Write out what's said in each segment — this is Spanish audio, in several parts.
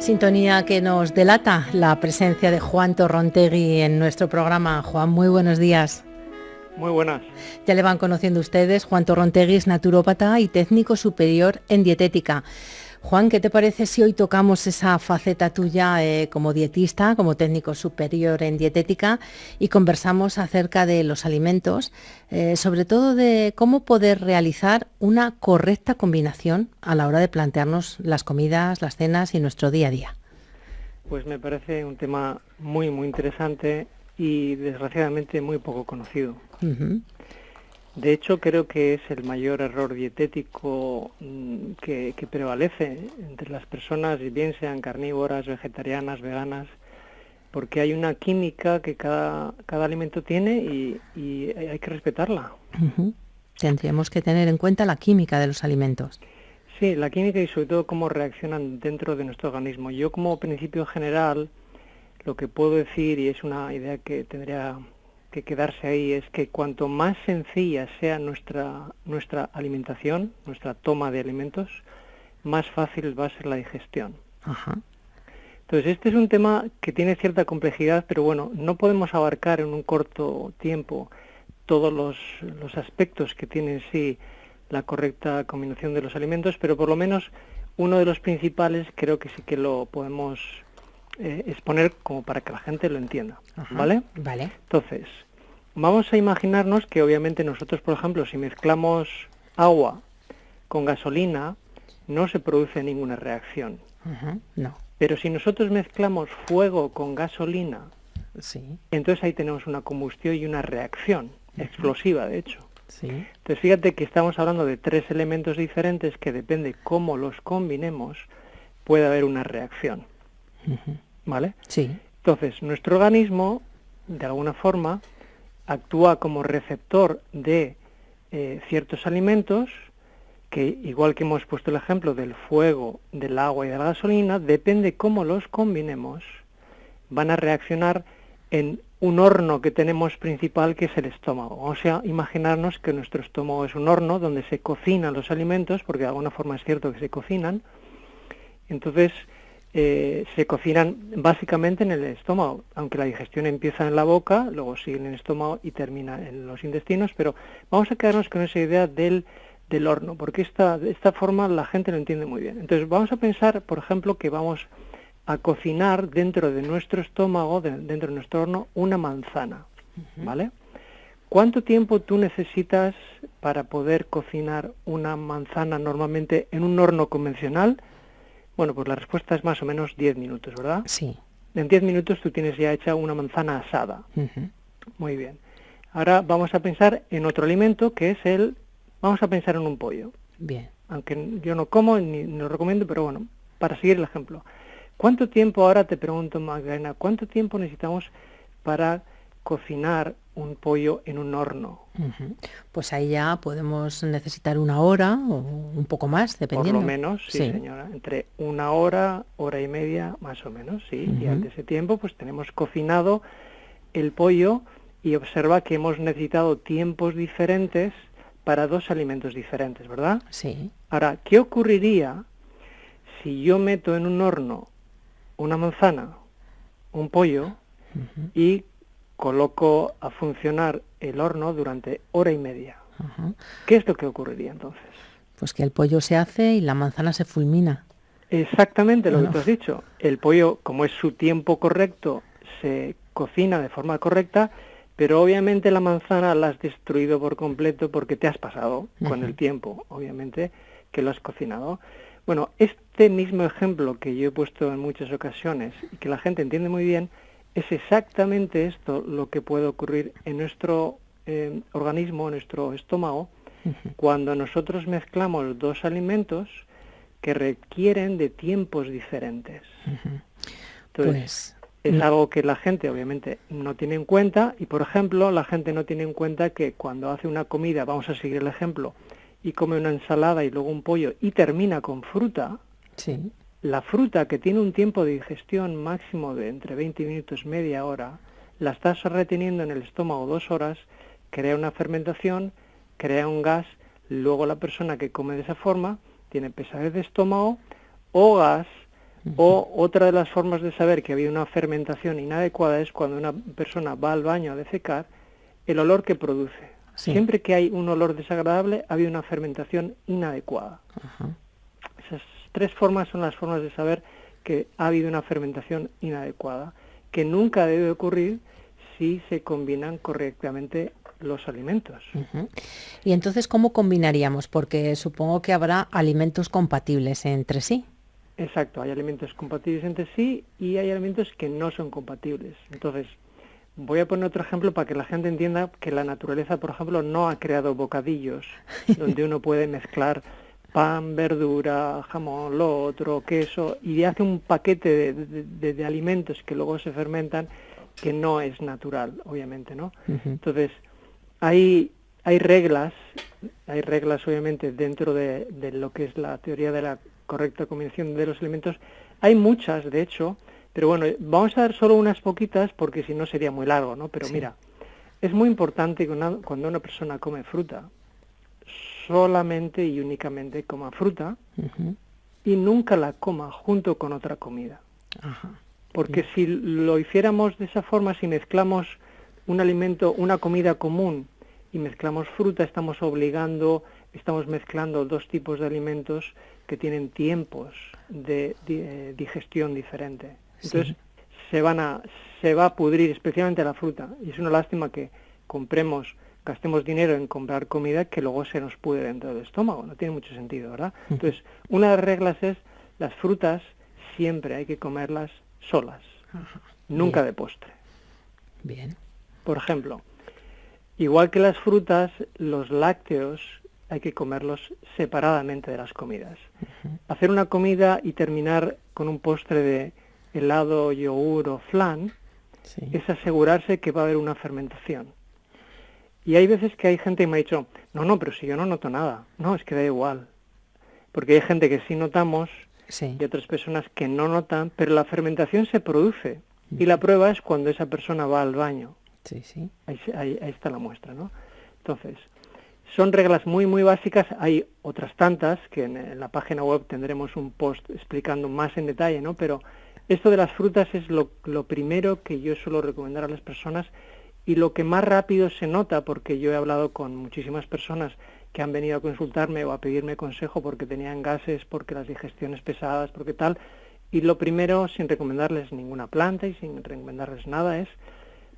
Sintonía que nos delata la presencia de Juan Torrontegui en nuestro programa. Juan, muy buenos días. Muy buenas. Ya le van conociendo ustedes. Juan Torrontegui es naturópata y técnico superior en dietética. Juan, ¿qué te parece si hoy tocamos esa faceta tuya como dietista, como técnico superior en dietética, y conversamos acerca de los alimentos, sobre todo de cómo poder realizar una correcta combinación a la hora de plantearnos las comidas, las cenas y nuestro día a día? Pues me parece un tema muy interesante y desgraciadamente muy poco conocido. Uh-huh. De hecho, creo que es el mayor error dietético que prevalece entre las personas, bien sean carnívoras, vegetarianas, veganas, porque hay una química que cada alimento tiene y hay que respetarla. Uh-huh. Tendríamos que tener en cuenta la química de los alimentos. Sí, la química y sobre todo cómo reaccionan dentro de nuestro organismo. Yo como principio general, lo que puedo decir, y es una idea que tendría que quedarse ahí, es que cuanto más sencilla sea nuestra alimentación, nuestra toma de alimentos, más fácil va a ser la digestión. Ajá. Entonces, este es un tema que tiene cierta complejidad, pero bueno, no podemos abarcar en un corto tiempo todos los aspectos que tiene en sí la correcta combinación de los alimentos, pero por lo menos uno de los principales creo que sí que lo podemos exponer como para que la gente lo entienda. Ajá. ¿Vale? Vale. Entonces, vamos a imaginarnos que obviamente nosotros, por ejemplo, si mezclamos agua con gasolina, no se produce ninguna reacción. Ajá. No. Pero si nosotros mezclamos fuego con gasolina, Sí. entonces ahí tenemos una combustión y una reacción explosiva, de hecho. Sí. Entonces fíjate que estamos hablando de tres elementos diferentes que depende cómo los combinemos, puede haber una reacción. Uh-huh. ¿Vale? Sí. Entonces, nuestro organismo, de alguna forma, actúa como receptor de ciertos alimentos que, igual que hemos puesto el ejemplo del fuego, del agua y de la gasolina, depende cómo los combinemos, van a reaccionar en un horno que tenemos principal, que es el estómago. O sea, imaginarnos que nuestro estómago es un horno donde se cocinan los alimentos, porque de alguna forma es cierto que se cocinan. Entonces, se cocinan básicamente en el estómago, aunque la digestión empieza en la boca, luego sigue en el estómago y termina en los intestinos, pero vamos a quedarnos con esa idea del horno, porque de esta forma la gente lo entiende muy bien. Entonces vamos a pensar, por ejemplo, que vamos a cocinar dentro de nuestro estómago, dentro de nuestro horno, una manzana, ¿vale? ¿Cuánto tiempo tú necesitas para poder cocinar una manzana normalmente en un horno convencional? Bueno, pues la respuesta es más o menos 10 minutos, ¿verdad? Sí. En 10 minutos tú tienes ya hecha una manzana asada. Uh-huh. Muy bien. Ahora vamos a pensar en otro alimento que es vamos a pensar en un pollo. Bien. Aunque yo no como ni lo recomiendo, pero bueno, para seguir el ejemplo. ¿Cuánto tiempo, ahora te pregunto, Magdalena, cuánto tiempo necesitamos para cocinar un pollo en un horno? Uh-huh. Pues ahí ya podemos necesitar 1 hora o un poco más, dependiendo. Por lo menos, sí, señora, entre 1 hora, hora y media, más o menos, sí. Uh-huh. Y ante ese tiempo, pues tenemos cocinado el pollo y observa que hemos necesitado tiempos diferentes para dos alimentos diferentes, ¿verdad? Sí. Ahora, ¿qué ocurriría si yo meto en un horno una manzana, un pollo, Uh-huh. y coloco a funcionar el horno durante hora y media? Uh-huh. ¿Qué es lo que ocurriría entonces? Pues que el pollo se hace y la manzana se fulmina. Exactamente lo que tú has dicho. El pollo, como es su tiempo correcto, se cocina de forma correcta, pero obviamente la manzana la has destruido por completo porque te has pasado con el tiempo, obviamente, que lo has cocinado. Bueno, este mismo ejemplo que yo he puesto en muchas ocasiones y que la gente entiende muy bien, es exactamente esto lo que puede ocurrir en nuestro organismo, en nuestro estómago, cuando nosotros mezclamos dos alimentos que requieren de tiempos diferentes. Entonces, es algo que la gente obviamente no tiene en cuenta, y por ejemplo, la gente no tiene en cuenta que cuando hace una comida, vamos a seguir el ejemplo, y come una ensalada y luego un pollo y termina con fruta, sí. La fruta, que tiene un tiempo de digestión máximo de entre 20 minutos, media hora, la estás reteniendo en el estómago 2 horas, crea una fermentación, crea un gas, luego la persona que come de esa forma tiene pesadez de estómago o gas O otra de las formas de saber que había una fermentación inadecuada es cuando una persona va al baño a defecar, el olor que produce. Sí. Siempre que hay un olor desagradable, había una fermentación inadecuada. Ajá. Esas tres formas son las formas de saber que ha habido una fermentación inadecuada, que nunca debe ocurrir si se combinan correctamente los alimentos. Ujú. Y entonces, ¿cómo combinaríamos? Porque supongo que habrá alimentos compatibles entre sí. Exacto, hay alimentos compatibles entre sí y hay alimentos que no son compatibles. Entonces, voy a poner otro ejemplo para que la gente entienda que la naturaleza, por ejemplo, no ha creado bocadillos donde uno puede mezclar pan, verdura, jamón, lo otro, queso, y hace un paquete de alimentos que luego se fermentan que no es natural, obviamente, ¿no? Entonces, hay reglas obviamente dentro de lo que es la teoría de la correcta combinación de los alimentos. Hay muchas, de hecho, pero bueno, vamos a dar solo unas poquitas porque si no sería muy largo, ¿no? Pero mira, es muy importante que cuando una persona come fruta, solamente y únicamente coma fruta y nunca la coma junto con otra comida. Ajá. Porque si lo hiciéramos de esa forma, si mezclamos un alimento, una comida común y mezclamos fruta, estamos mezclando dos tipos de alimentos que tienen tiempos de digestión diferente. Entonces se va a pudrir, especialmente la fruta, y es una lástima que gastemos dinero en comprar comida que luego se nos pudre dentro del estómago. No tiene mucho sentido, ¿verdad? Entonces, una de las reglas es las frutas siempre hay que comerlas solas, nunca de postre. Bien. Por ejemplo, igual que las frutas, los lácteos hay que comerlos separadamente de las comidas. Hacer una comida y terminar con un postre de helado, yogur o flan es asegurarse que va a haber una fermentación. Y hay veces que hay gente que me ha dicho, no, pero si yo no noto nada. No, es que da igual. Porque hay gente que sí notamos y otras personas que no notan, pero la fermentación se produce. Y la prueba es cuando esa persona va al baño. Ahí está la muestra, ¿no? Entonces, son reglas muy, muy básicas. Hay otras tantas que en la página web tendremos un post explicando más en detalle, ¿no? Pero esto de las frutas es lo primero que yo suelo recomendar a las personas y lo que más rápido se nota, porque yo he hablado con muchísimas personas que han venido a consultarme o a pedirme consejo porque tenían gases, porque las digestiones pesadas, porque tal, y lo primero, sin recomendarles ninguna planta y sin recomendarles nada, es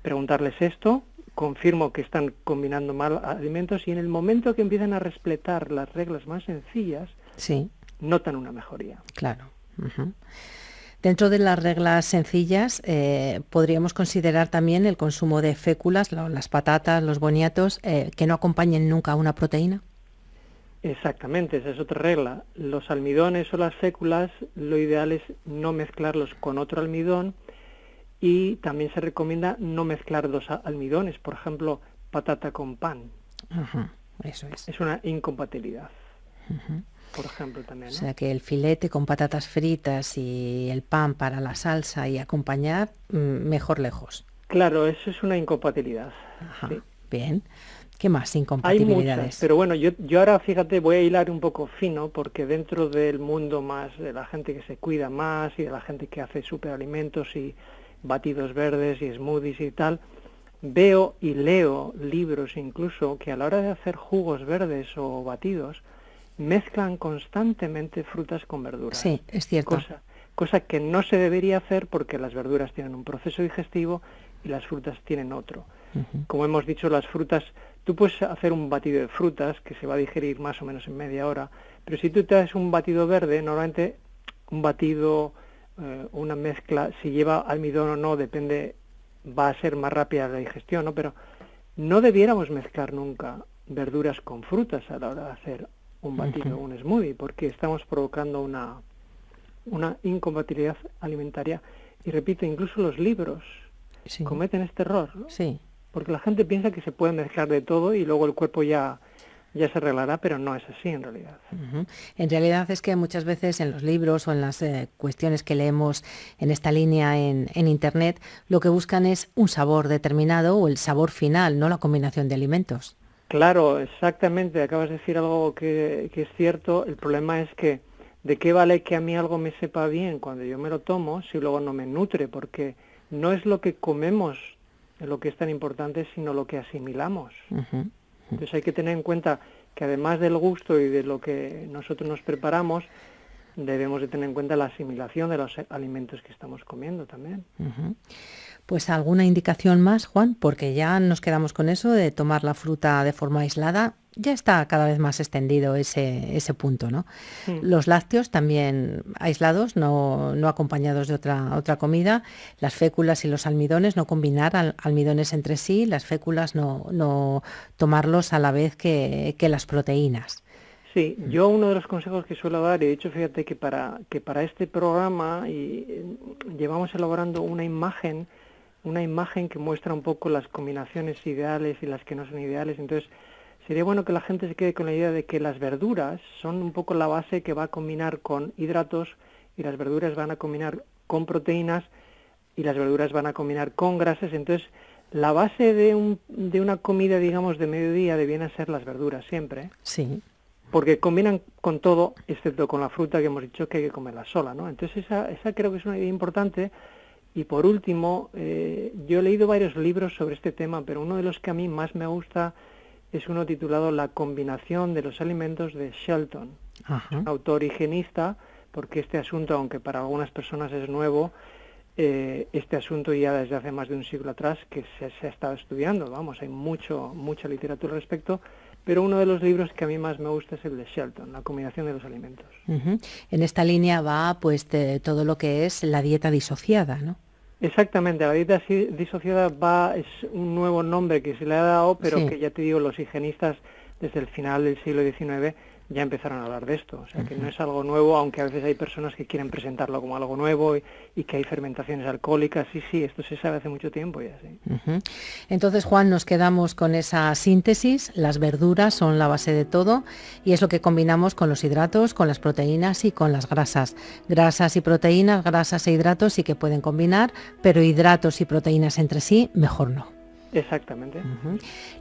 preguntarles esto, confirmo que están combinando mal alimentos y en el momento que empiezan a respetar las reglas más sencillas, notan una mejoría. Claro. Dentro de las reglas sencillas, podríamos considerar también el consumo de féculas, las patatas, los boniatos, que no acompañen nunca a una proteína. Exactamente, esa es otra regla. Los almidones o las féculas, lo ideal es no mezclarlos con otro almidón y también se recomienda no mezclar dos almidones, por ejemplo, patata con pan. Eso es. Es una incompatibilidad. Por ejemplo, también, ¿no? O sea que el filete con patatas fritas y el pan para la salsa y acompañar, mejor lejos. Claro, eso es una incompatibilidad. Bien. ¿Qué más incompatibilidades? Hay muchas, pero bueno, yo ahora, fíjate, voy a hilar un poco fino, porque dentro del mundo más de la gente que se cuida más y de la gente que hace superalimentos y batidos verdes y smoothies y tal, veo y leo libros incluso que a la hora de hacer jugos verdes o batidos, mezclan constantemente frutas con verduras. Sí, es cierto. Cosa que no se debería hacer porque las verduras tienen un proceso digestivo y las frutas tienen otro. Como hemos dicho, las frutas, tú puedes hacer un batido de frutas que se va a digerir más o menos en media hora, pero si tú te haces un batido verde, normalmente un batido, una mezcla, si lleva almidón o no, depende, va a ser más rápida la digestión, ¿no? Pero no debiéramos mezclar nunca verduras con frutas a la hora de hacer un batido, un smoothie, porque estamos provocando una incompatibilidad alimentaria. Y repito, incluso los libros cometen este error, ¿no? Porque la gente piensa que se puede mezclar de todo y luego el cuerpo ya se arreglará, pero no es así en realidad. En realidad es que muchas veces en los libros o en las cuestiones que leemos en esta línea en Internet, lo que buscan es un sabor determinado o el sabor final, no la combinación de alimentos. Claro, exactamente, acabas de decir algo que es cierto. El problema es que ¿De qué vale que a mí algo me sepa bien cuando yo me lo tomo si luego no me nutre? Porque no es lo que comemos lo que es tan importante, sino lo que asimilamos. Entonces hay que tener en cuenta que además del gusto y de lo que nosotros nos preparamos, debemos de tener en cuenta la asimilación de los alimentos que estamos comiendo también. Pues alguna indicación más, Juan, porque ya nos quedamos con eso de tomar la fruta de forma aislada. Ya está cada vez más extendido ese punto, ¿no? Los lácteos también aislados, no acompañados de otra comida. Las féculas y los almidones, no combinar almidones entre sí. Las féculas no tomarlos a la vez que las proteínas. Sí, yo uno de los consejos que suelo dar, y de hecho fíjate que para este programa llevamos elaborando una imagen que muestra un poco las combinaciones ideales y las que no son ideales. Entonces sería bueno que la gente se quede con la idea de que las verduras son un poco la base que va a combinar con hidratos, y las verduras van a combinar con proteínas, y las verduras van a combinar con grasas. Entonces la base de una comida, digamos, de mediodía debiera ser las verduras siempre. Sí. Porque combinan con todo, excepto con la fruta que hemos dicho que hay que comerla sola, ¿no? Entonces esa creo que es una idea importante. Y por último, yo he leído varios libros sobre este tema, pero uno de los que a mí más me gusta es uno titulado La combinación de los alimentos, de Shelton. Es un autor higienista, porque este asunto, aunque para algunas personas es nuevo, este asunto ya desde hace más de un siglo atrás que se ha estado estudiando, vamos, hay mucha literatura al respecto, pero uno de los libros que a mí más me gusta es el de Shelton, La combinación de los alimentos. En esta línea va pues todo lo que es la dieta disociada, ¿no? Exactamente, la dieta disociada es un nuevo nombre que se le ha dado, pero que ya te digo, los higienistas desde el final del siglo XIX ya empezaron a hablar de esto, o sea que no es algo nuevo, aunque a veces hay personas que quieren presentarlo como algo nuevo y que hay fermentaciones alcohólicas. Sí, esto se sabe hace mucho tiempo ya, sí. Entonces, Juan, nos quedamos con esa síntesis. Las verduras son la base de todo y es lo que combinamos con los hidratos, con las proteínas y con las grasas. Grasas y proteínas, grasas e hidratos sí que pueden combinar, pero hidratos y proteínas entre sí, mejor no. Exactamente.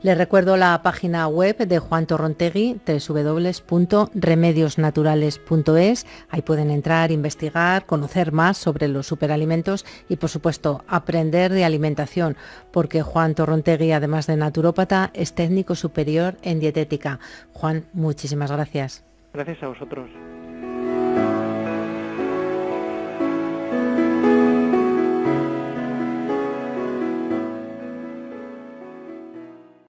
Les recuerdo la página web de Juan Torrontegui, www.remediosnaturales.es. Ahí pueden entrar, investigar, conocer más sobre los superalimentos y, por supuesto, aprender de alimentación, porque Juan Torrontegui, además de naturópata, es técnico superior en dietética. Juan, muchísimas gracias. Gracias a vosotros.